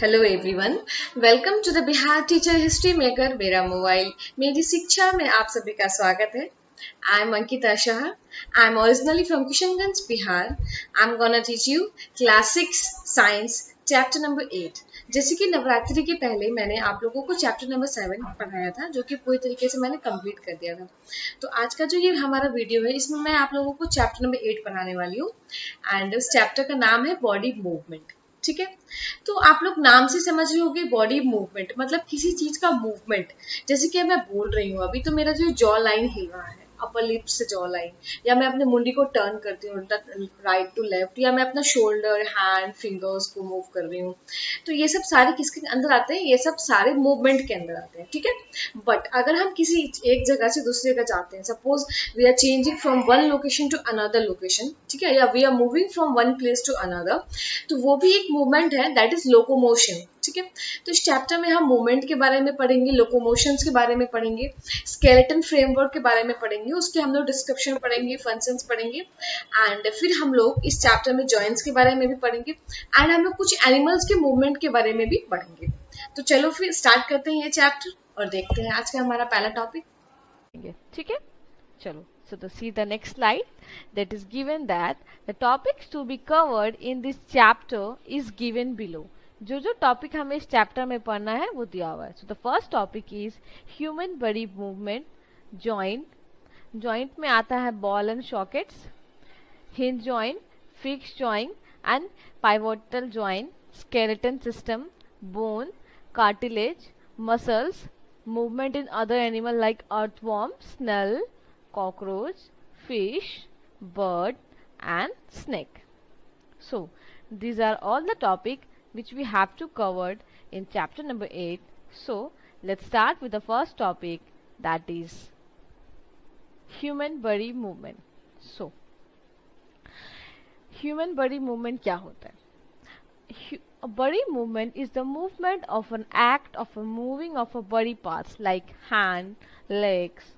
Hello everyone, welcome to the Bihar teacher history maker मेरा mobile मेरी शिक्षा में आप सभी का स्वागत है। I am Ankita Shah. I am originally from Kishanganj, Bihar. I am gonna teach you class 6 science chapter number 8। जैसे कि नवरात्रि के पहले मैंने आप लोगों को चैप्टर नंबर 7 पढ़ाया था, जो कि पूरी तरीके से मैंने कंप्लीट कर दिया था। तो आज का जो ये हमारा वीडियो है, इसमें मैं आप लोगों को चैप्टर नंबर 8 पढ़ाने वाली हूँ। एंड उस चैप्टर का नाम है बॉडी मूवमेंट। ठीक है, तो आप लोग नाम से समझ रहे होंगे बॉडी मूवमेंट मतलब किसी चीज का मूवमेंट। जैसे कि मैं बोल रही हूँ अभी, तो मेरा जो जॉ लाइन हिल रहा है, अपर लिप से जॉ लाइन, या मैं अपने मुंडी को टर्न करती हूँ राइट टू लेफ्ट, या मैं अपना शोल्डर, हैंड, फिंगर्स को मूव कर रही हूँ। तो ये सब सारे किसके अंदर आते हैं? ये सब सारे मूवमेंट के अंदर आते हैं। ठीक है, बट अगर हम किसी एक जगह से दूसरी जगह जाते हैं, suppose we are changing from one location to another location, ठीक है, या we are moving from one place to another, तो वो भी एक मूवमेंट है, दैट इज लोकोमोशन। ठीक है, तो इस चैप्टर में हम मूवमेंट के बारे में पढ़ेंगे, लोकोमोशंस के बारे में पढ़ेंगे, स्केलेटन फ्रेमवर्क के बारे में पढ़ेंगे, उसके हम लोग डिस्क्रिप्शन पढ़ेंगे, फंक्शंस पढ़ेंगे, एंड फिर हम लोग इस चैप्टर में जॉइंट्स के बारे में भी पढ़ेंगे, एंड हम लोग कुछ एनिमल्स के मूवमेंट के बारे में भी पढ़ेंगे। तो चलो फिर स्टार्ट करते हैं ये चैप्टर और देखते हैं आज का हमारा पहला टॉपिक। ठीक है, चलो. So to see the next slide, that is given that the topics to be covered in this chapter is given below. जो टॉपिक हमें इस चैप्टर में पढ़ना है वो दिया हुआ है. So the first topic is human body movement, joint. Joint में आता है ball and sockets, hinge joint, fixed joint and pivotal joint, skeleton system, bone, cartilage, muscles, movement in other animal like earthworm, snail, cockroach, fish, bird and snake. So these are all the topic which we have to covered in chapter number 8. So let's start with the first topic, that is human body movement. So human body movement क्या होता है? A body movement is the movement of an act of a moving of a body parts like hand, legs,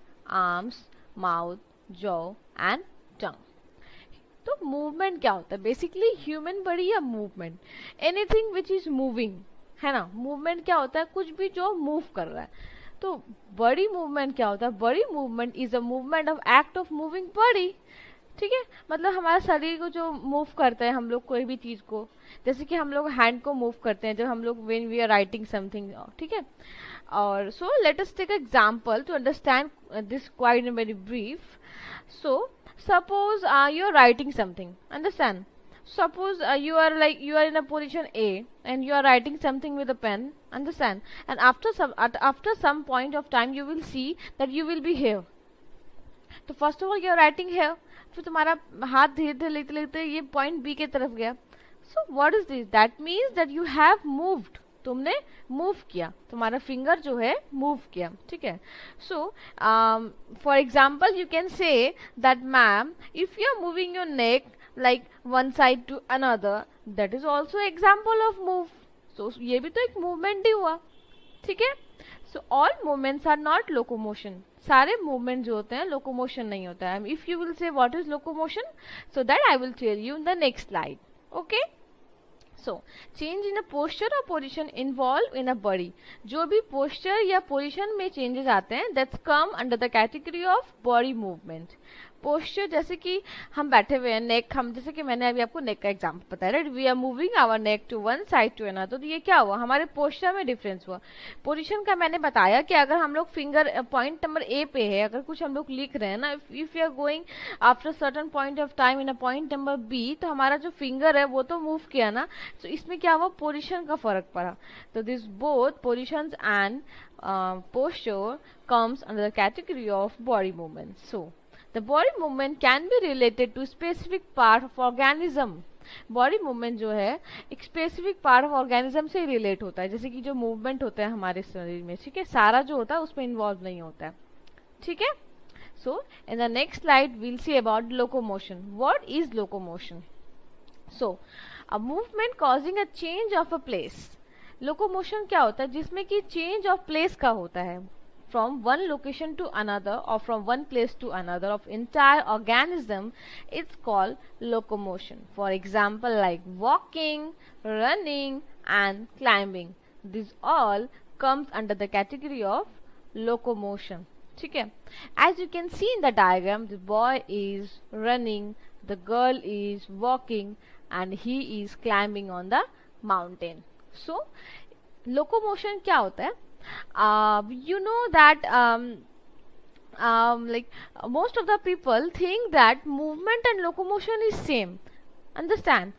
arms, mouth, jaw and tongue. तो movement क्या होता है? Basically human body या movement, anything which is moving, है ना. Movement क्या होता है? कुछ भी जो मूव कर रहा है. तो बॉडी मूवमेंट क्या होता है? Body movement is a movement of act of moving body. ठीक है, मतलब हमारे शरीर को जो मूव करते हैं हम लोग कोई भी चीज को, जैसे कि हम लोग हैंड को मूव करते हैं जब हम लोग when we are writing something. ठीक है, और so let us take an example to understand this quite in very brief. So suppose you are writing something, understand. Suppose you are in a position A and you are writing something with a pen, understand, and after some point of time you will see that you will be here. तो first of all you are writing here, फिर तुम्हारा हाथ धीरे धीरे लेते लेते ये point B के तरफ गया. So what is this? That means that you have moved, तुमने मूव किया, तुम्हारा फिंगर जो है मूव किया. ठीक है, so for example you can say that ma'am if you are moving your neck like one side to another, that is also example of move. So ये भी तो एक मूवमेंट ही हुआ. ठीक है, so all movements are not locomotion. सारे movement जो होते हैं लोकोमोशन नहीं होता है. If you will say what is locomotion, so that I will tell you in the next slide. Okay, so change in a posture और position involve in a body. जो भी पोस्चर या पोजिशन में changes आते हैं that's come under the category of body movement. Posture जैसे कि हम बैठे हुए हैं, नेक, हम जैसे कि मैंने अभी आपको नेक का एग्जांपल बताया, right. We are moving our neck to one side to another. तो ये क्या हुआ? हमारे पोस्चर में डिफरेंस हुआ. पोजीशन का मैंने बताया कि अगर हम लोग फिंगर पॉइंट नंबर ए पे है, अगर कुछ हम लोग लिख रहे हैं ना, if you are going after certain point of time in a point number B, तो हमारा जो फिंगर है वो तो मूव किया ना. तो इसमें क्या हुआ? पोजिशन का फर्क पड़ा. तो this both position and posture comes under the category of body movement. So the body movement can be related to specific part of organism. Body movement जो है एक स्पेसिफिक पार्ट ऑफ ऑर्गेनिज्म से relate होता है, जैसे कि जो movement होता है हमारे शरीर में. ठीक है, सारा जो होता है उसमें इन्वॉल्व नहीं होता है. ठीक है, so in the next slide we'll see about locomotion. What is locomotion? So a movement causing a change of a place. Locomotion क्या होता है? जिसमें कि चेंज ऑफ प्लेस का होता है. from one location to another or from one place to another of entire organism, it's called locomotion. For example, like walking, running, and climbing. This all comes under the category of locomotion. ठीक है? As you can see in the diagram, the boy is running, the girl is walking, and he is climbing on the mountain. So, locomotion क्या होता है? You know that like most of the people think that movement and locomotion is same, understand,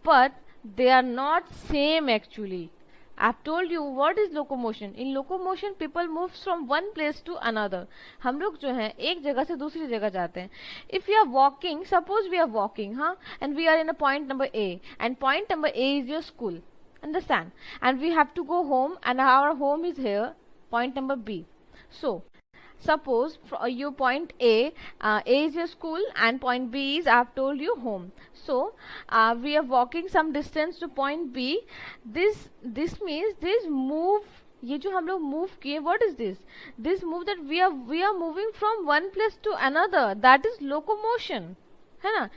but they are not same actually. I've told you what is locomotion. In locomotion people move from one place to another. हम लोग जो हैं एक जगह से दूसरी जगह जाते हैं. If we are walking, suppose we are walking, huh, and we are in a point number A, and point number A is your school, understand, and we have to go home, and our home is here, point number B. So suppose your point A is your school and point B is, I have told you, home. So we are walking some distance to point B. This means this move, ये जो हम लोग move किए, what is this? This move that we are moving from one place to another, that is locomotion, है ना?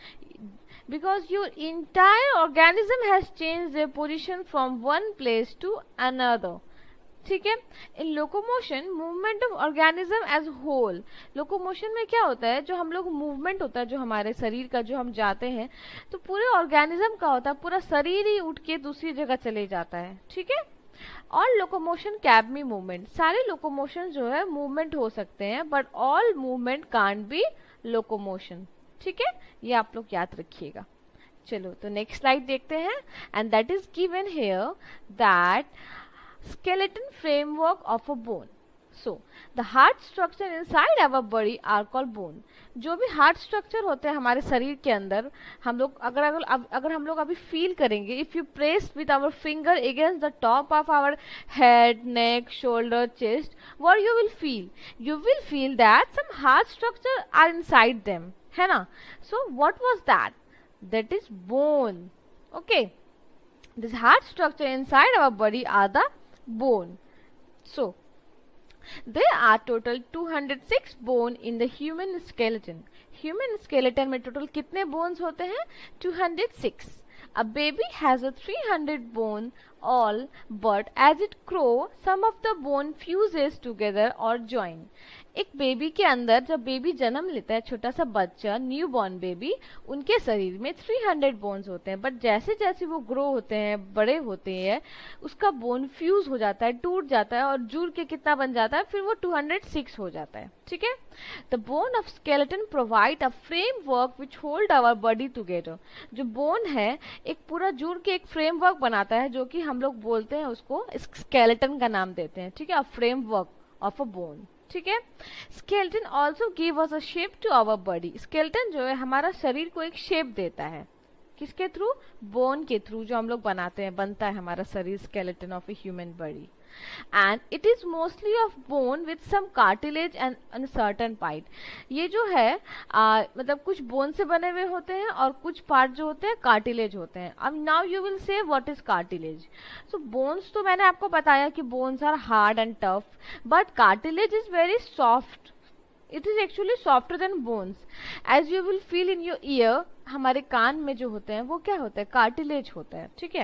Because your entire organism has changed their position from one place to another. ठीक है? In locomotion movement of organism as whole. Locomotion में क्या होता है, जो हम लोग मूवमेंट होता है जो हमारे शरीर का, जो हम जाते हैं तो पूरे ऑर्गेनिज्म का होता है, पूरा शरीर ही उठ के दूसरी जगह चले जाता है. ठीक है? All locomotion can be movement. सारे लोकोमोशन जो है मूवमेंट हो सकते हैं, but all movement can't be locomotion. ठीक है? ये आप लोग याद रखिएगा. चलो तो नेक्स्ट स्लाइड देखते हैं. And that is given here that skeleton framework of a bone. So the heart structure inside our body are called bone. जो भी हार्ट स्ट्रक्चर होते हैं हमारे शरीर के अंदर, हम लोग अगर हम लोग अभी फील करेंगे, if you press with our finger against the top of our head, neck, shoulder, chest, what you will feel that some heart structure are inside them, है ना? So what was that? That is bone. Okay, this heart structure inside our body are the bone. So there are total 206 bone in the human skeleton. Human skeleton में total कितने bones होते हैं? 206. A baby has a 300 bone all, but as it grows, some of the bone fuses together or join. एक baby के अंदर, जब baby जन्म लेता है, छोटा सा बच्चा, न्यू बॉर्न बेबी, उनके शरीर में 300 बोन्स होते हैं, बट जैसे जैसे वो ग्रो होते हैं, बड़े होते हैं, उसका बोन फ्यूज हो जाता है, टूट जाता है और जुड़ के कितना बन जाता है, फिर वो 206 हो जाता है. ठीक है? The bone of skeleton provide a framework which hold our body together. जो बोन है एक पूरा जुड़ के एक फ्रेमवर्क बनाता है, जो कि हम लोग बोलते हैं उसको स्केलेटन का नाम देते हैं. ठीक है? A framework of a bone. ठीक है? Skeleton also give us a shape to our body. Skeleton जो है हमारा शरीर को एक शेप देता है. किसके थ्रू? बोन के थ्रू, जो हम लोग बनाते हैं, बनता है हमारा शरीर, skeleton of a human body. And it is mostly of bone with some cartilage and uncertain part. ये जो है मतलब कुछ बोन से बने हुए होते हैं और कुछ पार्ट जो होते हैं कार्टिलेज होते हैं. अब now you will say what is cartilage. So bones तो मैंने आपको बताया कि bones are hard and tough, but cartilage is very soft. It is actually softer than bones. As you will feel in your ear, हमारे कान में जो होते हैं वो क्या होता है? कार्टिलेज होता है. ठीक है?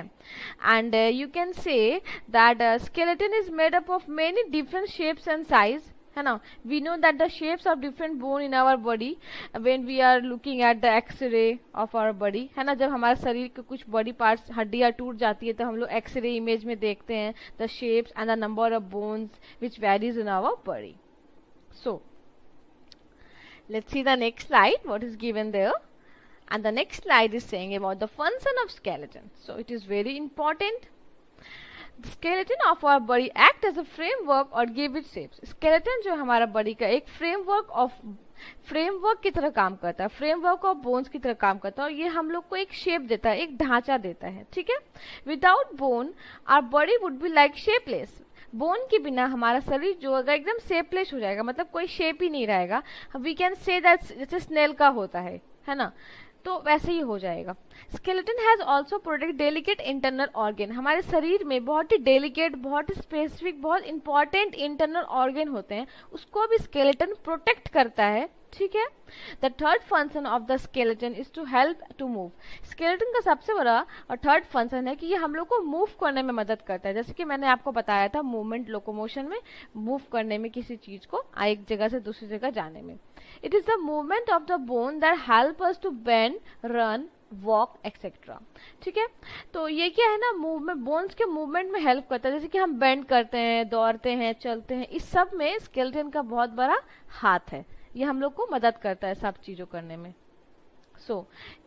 And you can say that skeleton is made up of many different shapes and size, है ना? We know that the shapes of different bone in our body when we are looking at the x-ray of our body, है ना? जब हमारे शरीर के कुछ body parts, हड्डियां टूट जाती है, तो हम लोग एक्सरे इमेज में देखते हैं the shapes and the number of bones which varies in our body. So let's see the next slide, what is given there. And the next slide is saying about the function of skeleton. So it is very important. The skeleton of our body act as a framework or give it shapes. Skeleton जो हमारा body का एक framework की तरह काम करता है, framework of bones की तरह काम करता है, और ये हम लोग को एक शेप देता है, एक ढांचा देता है. ठीक है? Without bone our body would be like shapeless. Bone के बिना हमारा शरीर जो होगा एकदम शेपलेस हो जाएगा, मतलब कोई शेप ही नहीं रहेगा. वी कैन से दैट जैसे स्नेल का होता है ना? तो वैसे ही हो जाएगा. Skeleton has also protect delicate internal organ. हमारे शरीर में बहुत ही डेलिकेट, बहुत ही स्पेसिफिक, बहुत इंपॉर्टेंट इंटरनल ऑर्गन होते हैं, उसको भी स्केलेटन प्रोटेक्ट करता है. ठीक है। The third function of the skeleton is to help to move. Skeleton का सबसे बड़ा और थर्ड फंक्शन है कि ये हम लोग को मूव करने में मदद करता है। जैसे कि मैंने आपको बताया था मूवमेंट लोकोमोशन में, मूव करने में, किसी चीज को एक जगह से दूसरी जगह जाने में। It is the movement of the bone that help us to bend, run, walk etcetera. ठीक है, तो ये क्या है ना, मूवमेंट, बोन्स के मूवमेंट में हेल्प करता है। जैसे कि हम बेंड करते हैं, दौड़ते हैं, चलते हैं, इस सब में स्केलेटन का बहुत बड़ा हाथ है। ये हम लोग को मदद करता है सब चीजों करने में। So,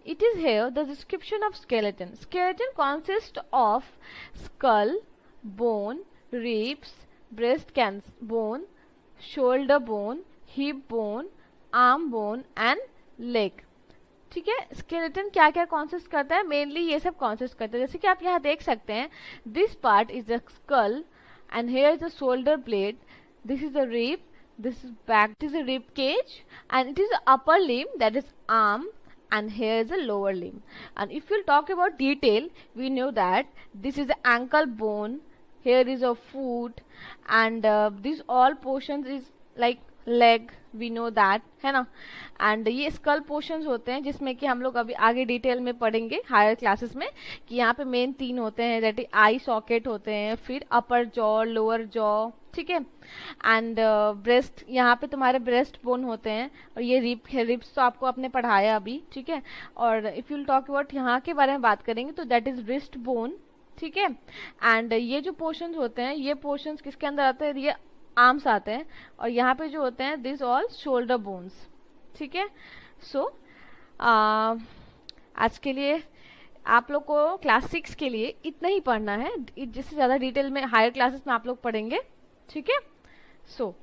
it is here the description of skeleton. Skeleton consists of skull, bone, ribs, breast bone, shoulder bone, hip bone, arm bone and leg. ठीक है, स्केलेटन क्या क्या कॉन्सिस्ट करता है, मेनली ये सब कॉन्सिस्ट करता है। जैसे कि आप यहाँ देख सकते हैं, this part is the skull and here is the shoulder blade, this is the rib, this is back, it is a rib cage, and it is the upper limb, that is arm, and here is the lower limb. And if we'll talk about detail, we know that this is the ankle bone, here is a foot, and these all portions is like leg, we know that, है ना। And ये school portions होते हैं जिसमें कि हम लोग अभी आगे डिटेल में पढ़ेंगे हायर क्लासेस में, कि यहाँ पे मेन 3 होते हैं, दैट इज आई सॉकेट होते हैं, फिर अपर जॉ, लोअर जॉ, ठीक है, एंड ब्रेस्ट, यहाँ पे तुम्हारे ब्रेस्ट बोन होते हैं, और ये रिब्स तो आपको आपने पढ़ाया अभी, ठीक है। और इफ यू टॉक अबाउट यहाँ के बारे में बात करेंगे तो दैट इज रिस्ट बोन, ठीक है। एंड ये जो पोर्शंस होते हैं, ये पोर्शंस किसके अंदर आते हैं, ये आर्म्स आते हैं, और यहाँ पे जो होते हैं दिस ऑल शोल्डर बोन्स, ठीक है। सो आज के लिए आप लोग को क्लास 6 के लिए इतना ही पढ़ना है, जिससे ज्यादा डिटेल में हायर क्लासेस में आप लोग पढ़ेंगे, ठीक है। सो